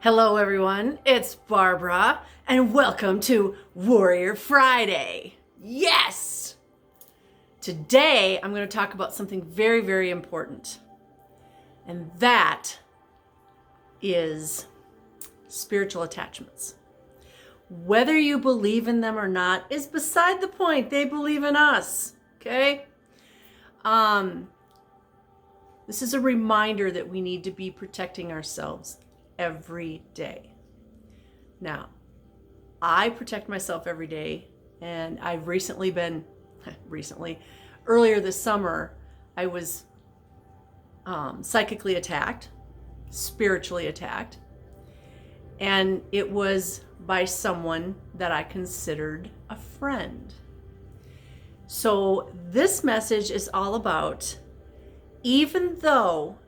Hello, everyone. It's Barbara, and welcome to Warrior Friday. Yes! Today, I'm going to talk about something very, very important, and that is spiritual attachments. Whether you believe in them or not is beside the point. They believe in us, okay? This is a reminder that we need to be protecting ourselves every day. Now, I protect myself every day, and I've earlier this summer, I was psychically attacked, spiritually attacked, and it was by someone that I considered a friend. So this message is all about, even though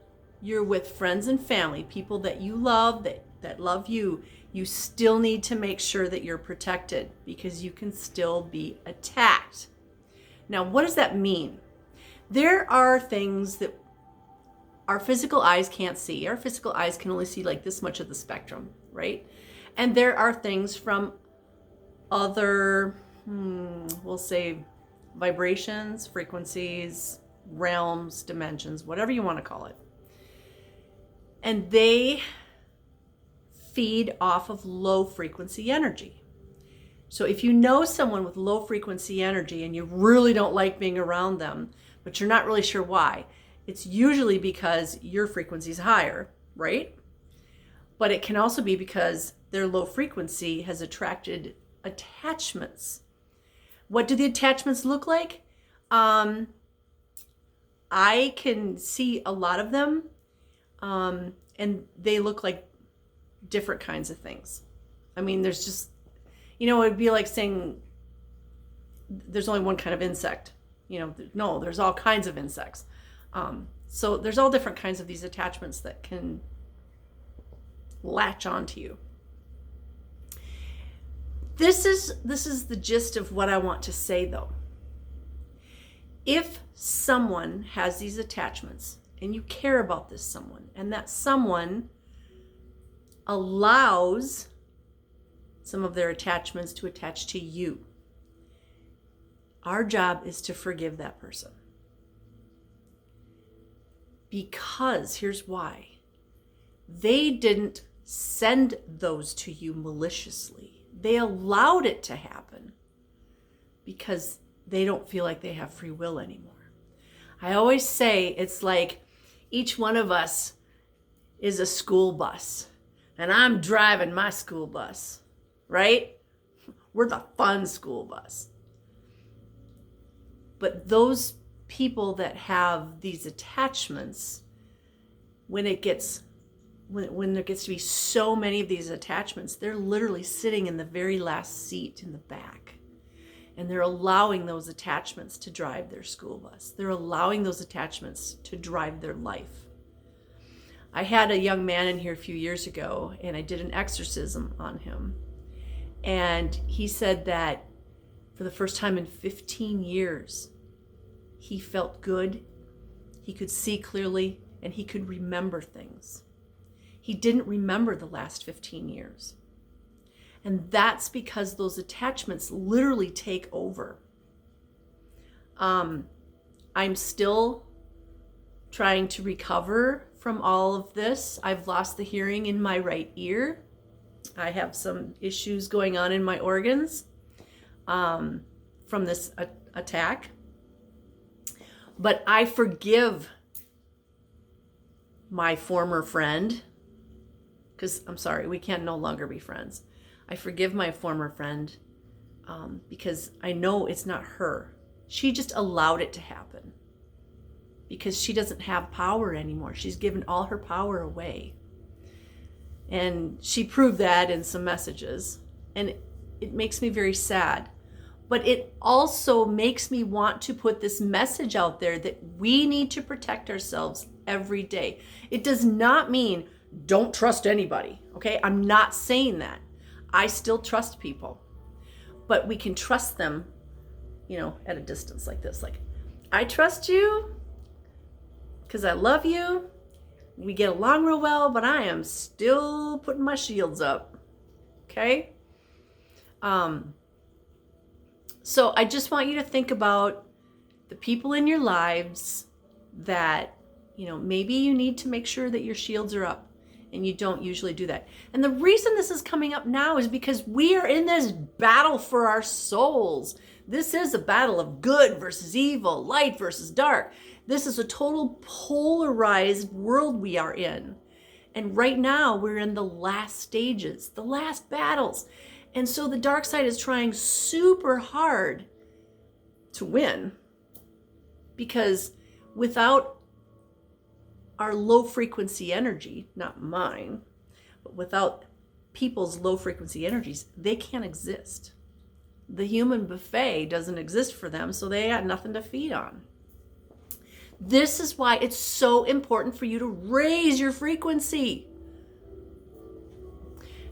you're with friends and family, people that you love, that love you, you still need to make sure that you're protected because you can still be attacked. Now, what does that mean? There are things that our physical eyes can't see. Our physical eyes can only see like this much of the spectrum, right? And there are things from other, we'll say vibrations, frequencies, realms, dimensions, whatever you want to call it. And they feed off of low frequency energy. So if you know someone with low frequency energy and you really don't like being around them, but you're not really sure why, it's usually because your frequency is higher, right? But it can also be because their low frequency has attracted attachments. What do the attachments look like? I can see a lot of them. And they look like different kinds of things. I mean, there's just, it'd be like saying there's only one kind of insect. No, there's all kinds of insects. So there's all different kinds of these attachments that can latch onto you. This is the gist of what I want to say, though. If someone has these attachments, and you care about this someone, and that someone allows some of their attachments to attach to you, our job is to forgive that person. Because here's why. They didn't send those to you maliciously. They allowed it to happen because they don't feel like they have free will anymore. I always say it's like each one of us is a school bus, and I'm driving my school bus, right? We're the fun school bus. But those people that have these attachments, when there gets to be so many of these attachments, they're literally sitting in the very last seat in the back. And they're allowing those attachments to drive their school bus. They're allowing those attachments to drive their life. I had a young man in here a few years ago, and I did an exorcism on him. And he said that for the first time in 15 years, he felt good, he could see clearly, and he could remember things. He didn't remember the last 15 years. And that's because those attachments literally take over. I'm still trying to recover from all of this. I've lost the hearing in my right ear. I have some issues going on in my organs from this attack. But I forgive my former friend, because I'm sorry, we can no longer be friends. I forgive my former friend because I know it's not her. She just allowed it to happen because she doesn't have power anymore. She's given all her power away. And she proved that in some messages. And it makes me very sad. But it also makes me want to put this message out there that we need to protect ourselves every day. It does not mean don't trust anybody, okay? I'm not saying that. I still trust people, but we can trust them, at a distance like this. Like, I trust you because I love you, We get along real well, but I am still putting my shields up. Okay? So I just want you to think about the people in your lives that, maybe you need to make sure that your shields are up, and you don't usually do that. And the reason this is coming up now is because we are in this battle for our souls. This is a battle of good versus evil, light versus dark. This is a total polarized world we are in. And right now we're in the last stages, the last battles. And so the dark side is trying super hard to win, because without our low frequency energy, not mine, but without people's low frequency energies, they can't exist. The human buffet doesn't exist for them, so they got nothing to feed on. This is why it's so important for you to raise your frequency.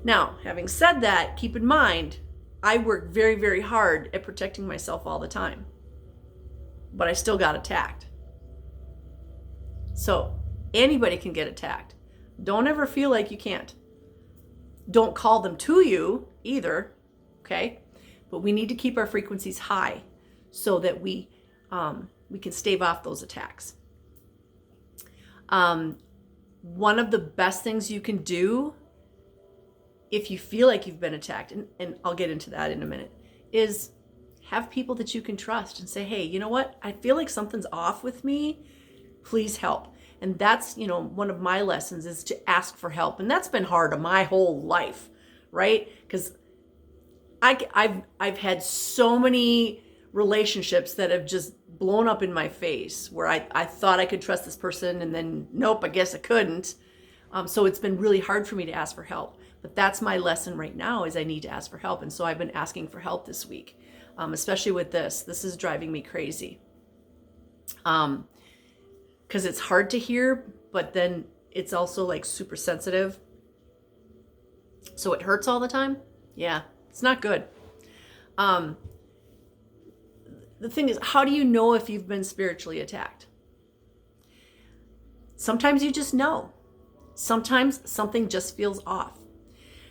Now, having said that, keep in mind, I work very, very hard at protecting myself all the time, but I still got attacked. So anybody can get attacked. Don't ever feel like you can't. Don't call them to you either, okay? But we need to keep our frequencies high so that we can stave off those attacks. One of the best things you can do if you feel like you've been attacked, and I'll get into that in a minute, is have people that you can trust and say, hey, you know what? I feel like something's off with me. Please help. And that's, one of my lessons is to ask for help. And that's been hard my whole life, right? Because I've had so many relationships that have just blown up in my face where I thought I could trust this person, and then nope, I guess I couldn't. So it's been really hard for me to ask for help. But that's my lesson right now, is I need to ask for help. And so I've been asking for help this week, especially with this. This is driving me crazy. Because it's hard to hear, but then it's also like super sensitive. So it hurts all the time. Yeah, it's not good. The thing is, how do you know if you've been spiritually attacked? Sometimes you just know. Sometimes something just feels off.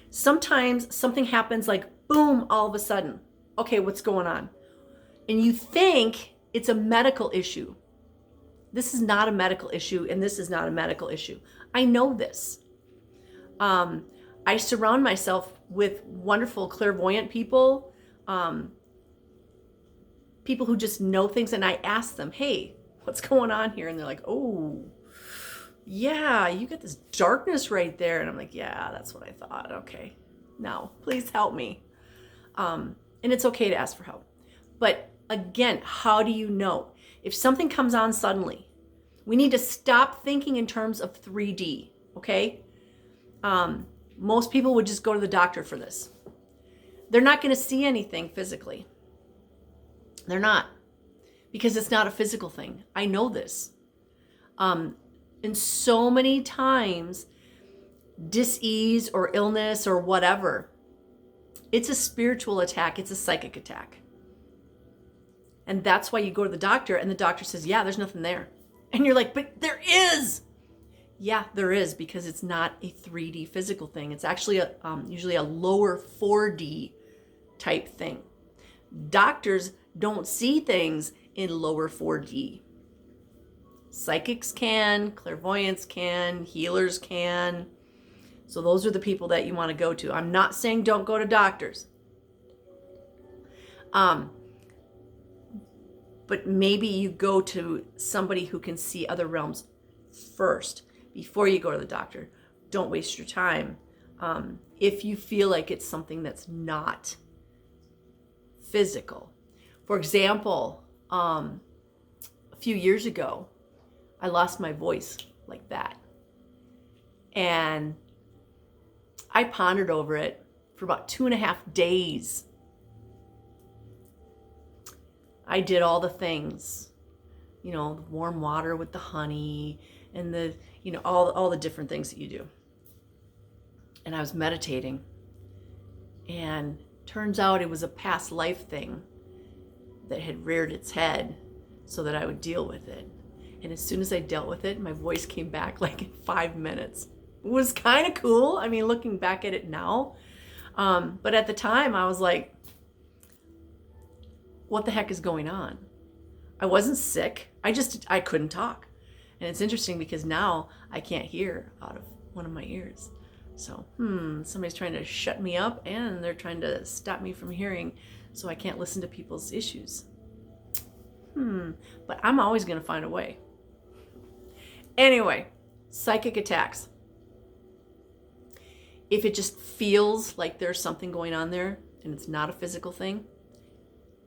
Sometimes something happens like boom, all of a sudden. Okay, what's going on? And you think it's a medical issue. This is not a medical issue, and this is not a medical issue. I know this. I surround myself with wonderful clairvoyant people, people who just know things, and I ask them, hey, what's going on here? And they're like, oh, yeah, you get this darkness right there. And I'm like, yeah, that's what I thought. Okay, now please help me. And it's okay to ask for help. But again, how do you know? If something comes on suddenly, we need to stop thinking in terms of 3D, okay? Most people would just go to the doctor for this. They're not going to see anything physically. They're not, because it's not a physical thing. I know this. And so many times, dis-ease or illness or whatever, it's a spiritual attack. It's a psychic attack. And that's why you go to the doctor and the doctor says, yeah, there's nothing there. And you're like, but there is. Yeah, there is, because it's not a 3D physical thing. It's actually usually a lower 4D type thing. Doctors don't see things in lower 4D. Psychics can, clairvoyants can, healers can. So those are the people that you want to go to. I'm not saying don't go to doctors. But maybe you go to somebody who can see other realms first before you go to the doctor. Don't waste your time. If you feel like it's something that's not physical. For example, a few years ago, I lost my voice like that. And I pondered over it for about 2.5 days. I did all the things, the warm water with the honey and all the different things that you do. And I was meditating, and turns out it was a past life thing that had reared its head so that I would deal with it. And as soon as I dealt with it, my voice came back like in 5 minutes. It was kind of cool. I mean, looking back at it now. But at the time, I was like, what the heck is going on? I wasn't sick. I couldn't talk. And it's interesting because now I can't hear out of one of my ears. So, somebody's trying to shut me up and they're trying to stop me from hearing so I can't listen to people's issues. But I'm always going to find a way. Anyway, psychic attacks. If it just feels like there's something going on there and it's not a physical thing,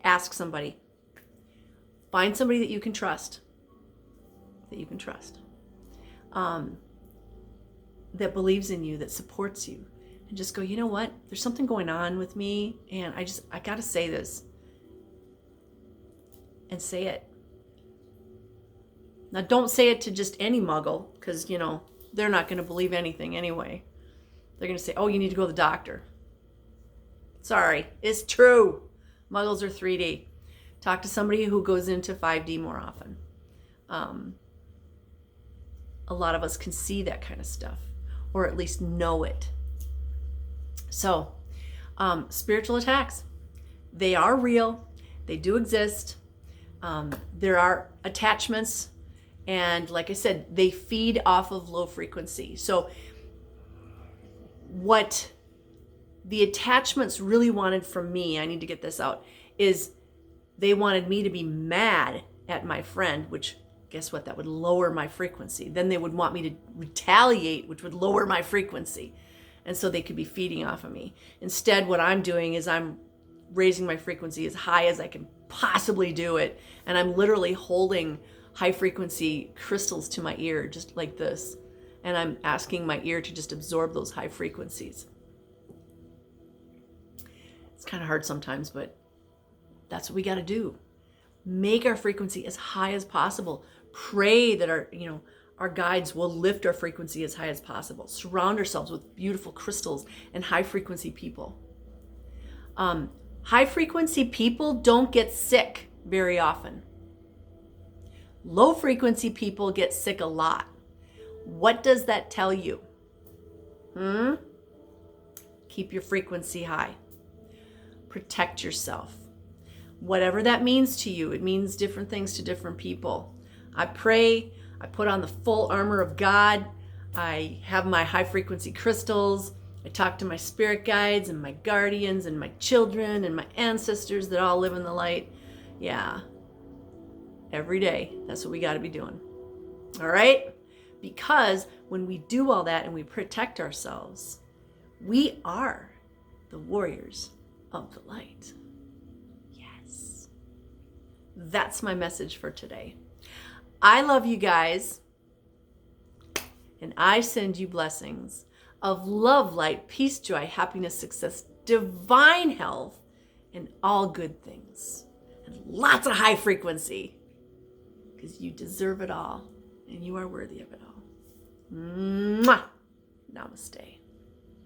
ask somebody. Find somebody that you can trust. That believes in you, that supports you. And just go, you know what? There's something going on with me and I got to say this. And say it. Now, don't say it to just any muggle because, they're not going to believe anything anyway. They're going to say, oh, you need to go to the doctor. Sorry, it's true. Muggles are 3D. Talk to somebody who goes into 5D more often. A lot of us can see that kind of stuff, or at least know it. So, spiritual attacks, they are real. They do exist. There are attachments, and like I said, they feed off of low frequency. So what the attachments really wanted from me, I need to get this out, is they wanted me to be mad at my friend, which guess what? That would lower my frequency. Then they would want me to retaliate, which would lower my frequency. And so they could be feeding off of me. Instead, what I'm doing is I'm raising my frequency as high as I can possibly do it. And I'm literally holding high frequency crystals to my ear, just like this. And I'm asking my ear to just absorb those high frequencies. It's kind of hard sometimes, but that's what we got to do. Make our frequency as high as possible. Pray that our guides will lift our frequency as high as possible. Surround ourselves with beautiful crystals and high frequency people. High frequency people don't get sick very often. Low frequency people get sick a lot. What does that tell you? Keep your frequency high. Protect yourself. Whatever that means to you, it means different things to different people. I pray, I put on the full armor of God, I have my high frequency crystals, I talk to my spirit guides and my guardians and my children and my ancestors that all live in the light. Yeah, every day, that's what we got to be doing. All right? Because when we do all that and we protect ourselves, we are the warriors of the light. That's my message for today. I love you guys, and I send you blessings of love, light, peace, joy, happiness, success, divine health, and all good things. And lots of high frequency, because you deserve it all, and you are worthy of it all. Mwah! Namaste.